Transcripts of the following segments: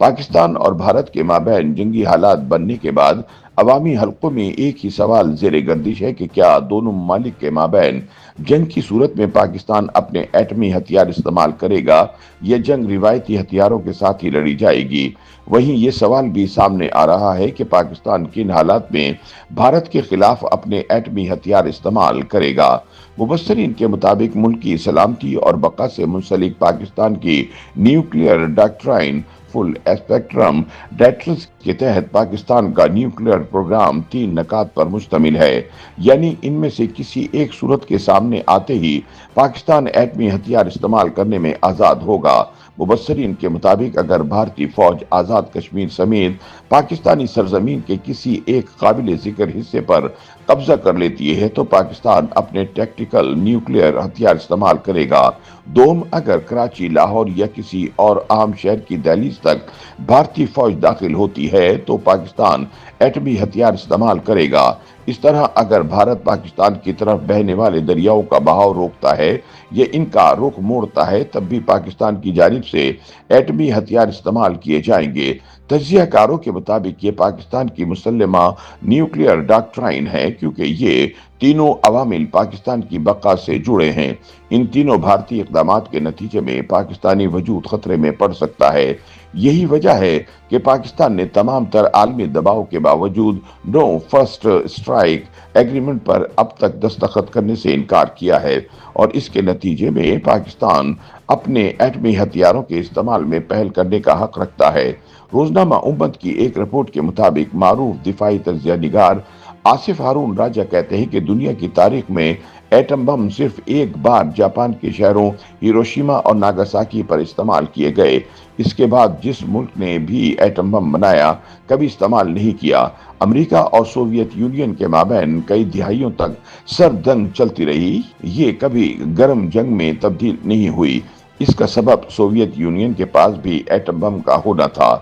पाकिस्तान और भारत के माबैन जंगी हालात बनने के बाद अवामी हलकों में एक ही सवाल जेर गर्दिश है कि क्या दोनों ममालिक के माबैन जंग की सूरत में पाकिस्तान अपने एटमी हथियार इस्तेमाल करेगा या जंग रिवायती हथियारों के साथ ही लड़ी जाएगी। वहीं ये सवाल भी सामने आ रहा है कि पाकिस्तान किन हालात में भारत के खिलाफ अपने एटमी हथियार इस्तेमाल करेगा। मुबस्सरीन के मुताबिक मुल्क की सलामती और बका से मुंसलिक पाकिस्तान की न्यूक्लियर डॉक्ट्राइन फुल स्पेक्ट्रम डेटर्रेंस के तहत पाकिस्तान का न्यूक्लियर प्रोग्राम 3 नकात पर मुश्तमिल है, यानी इनमें से किसी एक सूरत के सामने आते ही पाकिस्तान एटमी हथियार इस्तेमाल करने में आजाद होगा। मुबस्सरीन के मुताबिक अगर भारतीय फौज आजाद कश्मीर समेत पाकिस्तानी सरजमीन के किसी एक काबिल जिक्र हिस्से पर कब्जा कर लेती है तो पाकिस्तान अपने टैक्टिकल न्यूक्लियर हथियार इस्तेमाल करेगा। दोम अगर कराची, लाहौर या किसी और आम शहर की दहलीज तक भारतीय फौज दाखिल होती है तो पाकिस्तान एटमी हथियार इस्तेमाल करेगा। इस तरह अगर भारत पाकिस्तान की तरफ बहने वाले दरियाओं का बहाव रोकता है या इनका रुख मोड़ता है तब भी पाकिस्तान की जानिब से एटमी हथियार इस्तेमाल किए जाएंगे। तज्जियाकारों के मुताबिक ये पाकिस्तान की मुसल्लमा न्यूक्लियर डॉक्ट्राइन है क्योंकि ये तीनों अवामिल पाकिस्तान की बका से जुड़े हैं। इन तीनों भारतीय इक़दामात के नतीजे में पाकिस्तानी वजूद खतरे में पड़ सकता है। यही वजह है कि पाकिस्तान ने तमाम तर आलमी दबाव के बावजूद नो फर्स्ट स्ट्राइक एग्रीमेंट पर अब तक दस्तखत करने से इनकार किया है और इसके नतीजे में पाकिस्तान अपने एटमी हथियारों के इस्तेमाल में पहल करने का हक रखता है। रोजनामा उम्मत की एक रिपोर्ट के मुताबिक मारूफ दिफाई तज्जिया निगार आसिफ हारून राजा कहते हैं कि दुनिया की तारीख में एटम बम सिर्फ एक बार जापान के शहरों हिरोशिमा और नागासाकी पर इस्तेमाल किए गए। इसके बाद जिस मुल्क ने भी एटम बम बनाया कभी इस्तेमाल नहीं किया। अमेरिका और सोवियत यूनियन के माबैन कई दिहाइयों तक सर्द जंग चलती रही, ये कभी गर्म जंग में तब्दील नहीं हुई। इसका सबब सोवियत यूनियन के पास भी एटम बम का होना था।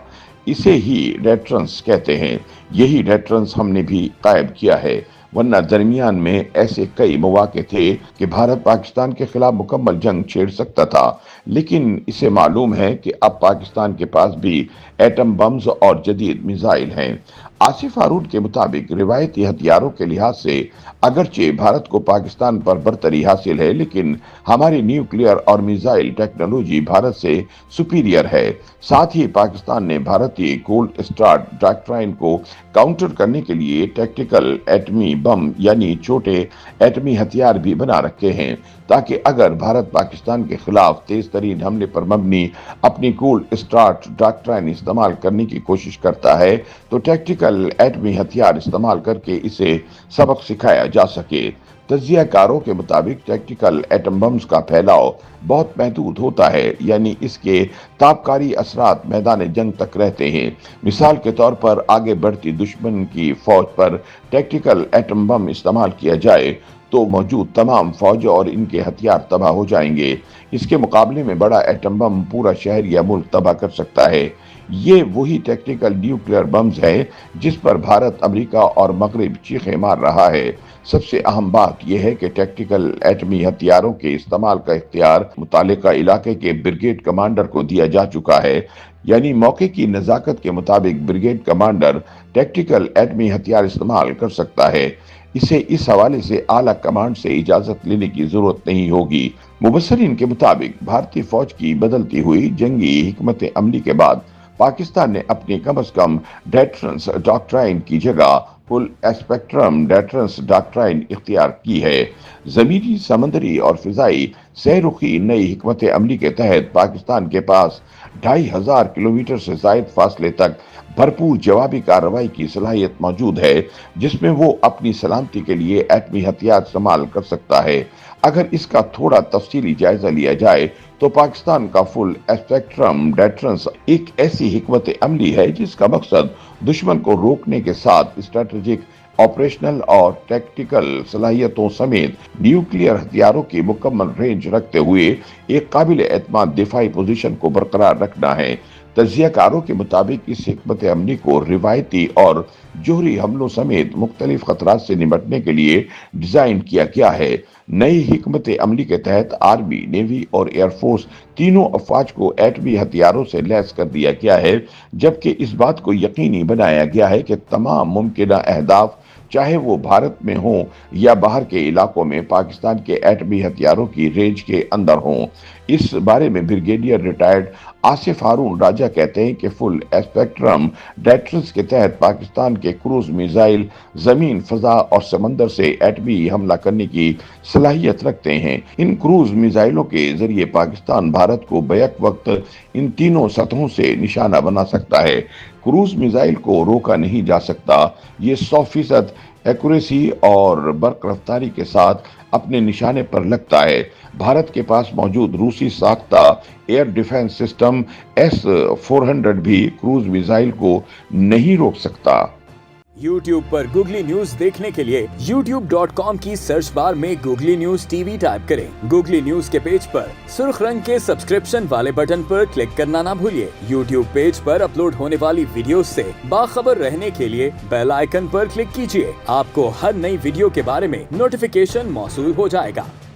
इसे ही डेटरेंस कहते हैं। यही डेटरेंस हमने भी कायम किया है, वरना दरमियान में ऐसे कई मौके थे कि भारत पाकिस्तान के खिलाफ मुकम्मल जंग छेड़ सकता था, लेकिन इसे मालूम है कि अब पाकिस्तान के पास भी एटम बम्स और जदीद मिसाइल हैं। आसिफ हारून के मुताबिक रिवायती हथियारों के लिहाज से अगरचे भारत को पाकिस्तान पर बरतरी हासिल है, लेकिन हमारी न्यूक्लियर और मिसाइल टेक्नोलॉजी भारत से सुपीरियर है। साथ ही पाकिस्तान ने भारतीय कोल्ड स्टार्ट डॉक्ट्राइन को काउंटर करने के लिए टैक्टिकल एटमी बम यानी छोटे एटमी हथियार भी बना रखे हैं, ताकि अगर भारत पाकिस्तान के खिलाफ तेज तरीन हमले पर मबनी अपनी कोल्ड स्टार्ट डॉक्ट्राइन इस्तेमाल करने की कोशिश करता है तो टैक्टिकल एटमी हथियार इस्तेमाल करके इसे सबक सिखाया जा सके। तज्जियाकारों के मुताबिक टैक्टिकल एटम बम्स का फैलाव बहुत महदूद होता है, यानी इसके ताबकारी असरात मैदान जंग तक रहते हैं। मिसाल के तौर पर आगे बढ़ती दुश्मन की फौज पर टैक्टिकल एटम बम इस्तेमाल किया जाए तो मौजूद तमाम फौज और इनके हथियार तबाह हो जाएंगे। इसके मुकाबले में बड़ा एटम बम पूरा शहर या मुल्क तबाह कर सकता है। ये वही टैक्टिकल न्यूक्लियर बम्स है जिस पर भारत, अमेरिका और मगरिब चीखें मार रहा है। सबसे अहम बात यह है कि टैक्टिकल एटमी हथियारों के इस्तेमाल का इख्तियार मुतालिका इलाके के ब्रिगेड कमांडर को दिया जा चुका है, यानी मौके की नजाकत के मुताबिक ब्रिगेड कमांडर टैक्टिकल एटमी हथियार इस्तेमाल कर सकता है। इसे इस हवाले से आला कमांड से इजाजत लेने की जरूरत नहीं होगी। मुबस्सरीन के मुताबिक भारतीय फौज की बदलती हुई जंगी हिकमत अमली के बाद पाकिस्तान ने अपनी कम अज कम डेटरेंस डॉक्ट्राइन की जगह फुल स्पेक्ट्रम डेटरेंस डॉक्ट्राइन इख्तियार की है। जमीनी, समंदरी और फिजाई सहरुखी नई हिकमत अमली के तहत पाकिस्तान के पास 2500 किलोमीटर से जायद फासले तक भरपूर जवाबी कार्रवाई की सलाहियत मौजूद है, जिसमें वो अपनी सलामती के लिए एटमी हथियार इस्तेमाल कर सकता है। अगर इसका थोड़ा तफसीली जायजा लिया जाए तो पाकिस्तान का फुल स्पेक्ट्रम डेटरेंस एक ऐसी हिकमत अमली है जिसका मकसद दुश्मन को रोकने के साथ स्ट्रेटेजिक, ऑपरेशनल और टैक्टिकल सलाहियतों समेत न्यूक्लियर हथियारों की मुकम्मल रेंज रखते हुए एक काबिल एतमाद दिफाई पोजीशन को बरकरार रखना है। तज्जिया कारों के मुताबिक इस हिकमत अमली को रिवायती और जोहरी हमलों समेत मुख्तलिफ खतरात से निपटने के लिए डिजाइन किया गया है। नई हिकमत अमली के तहत आर्मी, नेवी और एयरफोर्स तीनों अफवाज को एटमी हथियारों से लैस कर दिया गया है, जबकि इस बात को यकीनी बनाया गया है कि तमाम मुमकिन अहदाफ, चाहे वो भारत में हों या बाहर के इलाकों में, पाकिस्तान के एटमी हथियारों की रेंज के अंदर हों। इस बारे में ब्रिगेडियर रिटायर्ड आसिफ हारून राजा कहते हैं कि फुल स्पेक्ट्रम डेटरेंस के तहत पाकिस्तान के क्रूज मिसाइल जमीन, फजा और समंदर से एटमी हमला करने की सलाहियत रखते हैं। इन क्रूज मिसाइलों के जरिए पाकिस्तान भारत को बैक वक्त इन तीनों सतहों से निशाना बना सकता है। क्रूज मिसाइल को रोका नहीं जा सकता। ये 100% एक्यूरेसी और बर्क रफ्तारी के साथ अपने निशाने पर लगता है। भारत के पास मौजूद रूसी साख्ता एयर डिफेंस सिस्टम S-400 भी क्रूज मिसाइल को नहीं रोक सकता। YouTube पर गूगली न्यूज देखने के लिए youtube.com की सर्च बार में गूगली न्यूज टीवी टाइप करें। गूगली न्यूज के पेज पर सुर्ख रंग के सब्सक्रिप्शन वाले बटन पर क्लिक करना ना भूलिए। YouTube पेज पर अपलोड होने वाली वीडियोस से बाखबर रहने के लिए बेल आइकन पर क्लिक कीजिए। आपको हर नई वीडियो के बारे में नोटिफिकेशन मौसूल हो जाएगा।